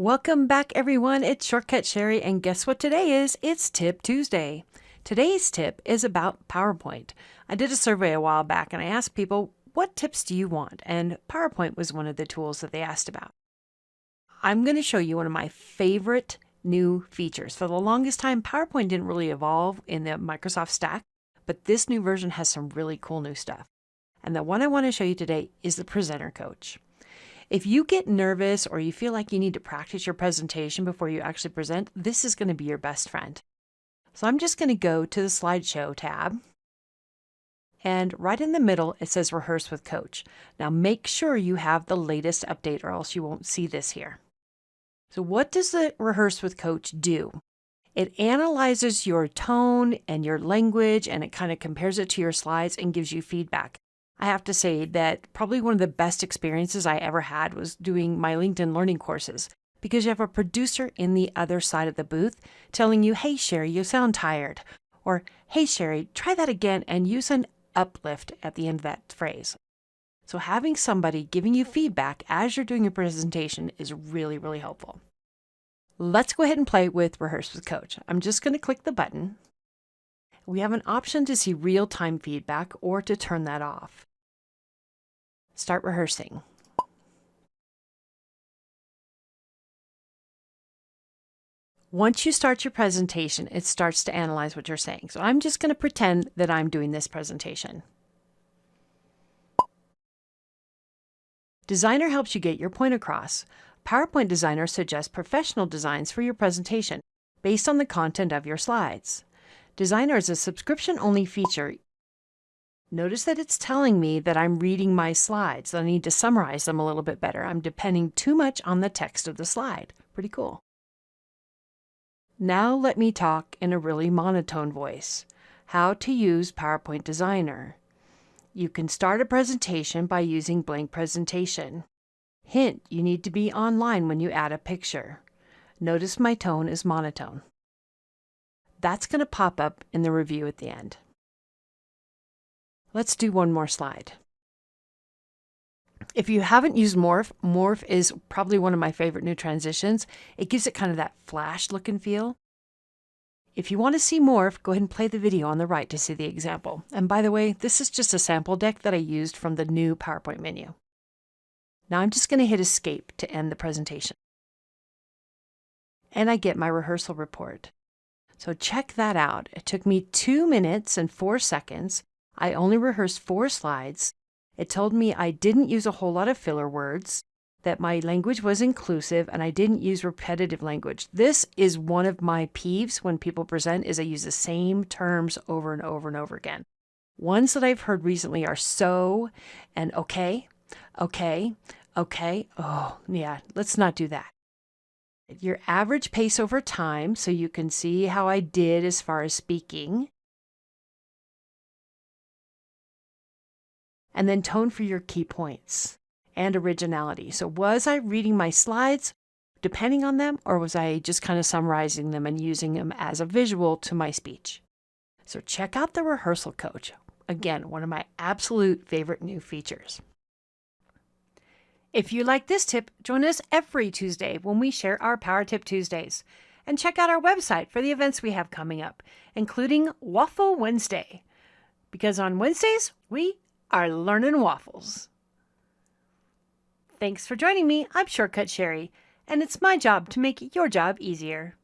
Welcome back, everyone. It's Shortcut Sherry, and guess what today is? It's Tip Tuesday. Today's tip is about PowerPoint. I did a survey a while back, and I asked people, what tips do you want? And PowerPoint was one of the tools that they asked about. I'm going to show you one of my favorite new features. For the longest time, PowerPoint didn't really evolve in the Microsoft stack, but this new version has some really cool new stuff. And the one I want to show you today is the Presenter Coach. If you get nervous or you feel like you need to practice your presentation before you actually present, this is going to be your best friend. So I'm just going to go to the Slideshow tab, and right in the middle it says Rehearse with Coach. Now make sure you have the latest update or else you won't see this here. So what does the Rehearse with Coach do? It analyzes your tone and your language, and it kind of compares it to your slides and gives you feedback. I have to say that probably one of the best experiences I ever had was doing my LinkedIn Learning courses, because you have a producer in the other side of the booth telling you, hey, Sherry, you sound tired. Or, hey, Sherry, try that again and use an uplift at the end of that phrase. So having somebody giving you feedback as you're doing your presentation is really, really helpful. Let's go ahead and play with Rehearse with Coach. I'm just going to click the button. We have an option to see real-time feedback or to turn that off. Start rehearsing. Once you start your presentation, it starts to analyze what you're saying. So I'm just going to pretend that I'm doing this presentation. Designer helps you get your point across. PowerPoint Designer suggests professional designs for your presentation based on the content of your slides. Designer is a subscription-only feature. Notice that it's telling me that I'm reading my slides. I need to summarize them a little bit better. I'm depending too much on the text of the slide. Pretty cool. Now let me talk in a really monotone voice. How to use PowerPoint Designer. You can start a presentation by using blank presentation. Hint, you need to be online when you add a picture. Notice my tone is monotone. That's going to pop up in the review at the end. Let's do one more slide. If you haven't used Morph, Morph is probably one of my favorite new transitions. It gives it kind of that flash look and feel. If you want to see Morph, go ahead and play the video on the right to see the example. And by the way, this is just a sample deck that I used from the new PowerPoint menu. Now I'm just going to hit Escape to end the presentation. And I get my rehearsal report. So check that out. It took me 2 minutes and 4 seconds. I only rehearsed 4 slides. It told me I didn't use a whole lot of filler words, that my language was inclusive, and I didn't use repetitive language. This is one of my peeves when people present, is I use the same terms over and over and over again. Ones that I've heard recently are so and okay, okay, okay. Oh, yeah, let's not do that. Your average pace over time, so you can see how I did as far as speaking. And then tone for your key points and originality. So was I reading my slides depending on them, or was I just kind of summarizing them and using them as a visual to my speech? So check out the Rehearsal Coach. Again, one of my absolute favorite new features. If you like this tip, join us every Tuesday when we share our Power Tip Tuesdays. And check out our website for the events we have coming up, including Waffle Wednesday. Because on Wednesdays, we are learning waffles. Thanks for joining me. I'm Shortcut Sherry, and it's my job to make your job easier.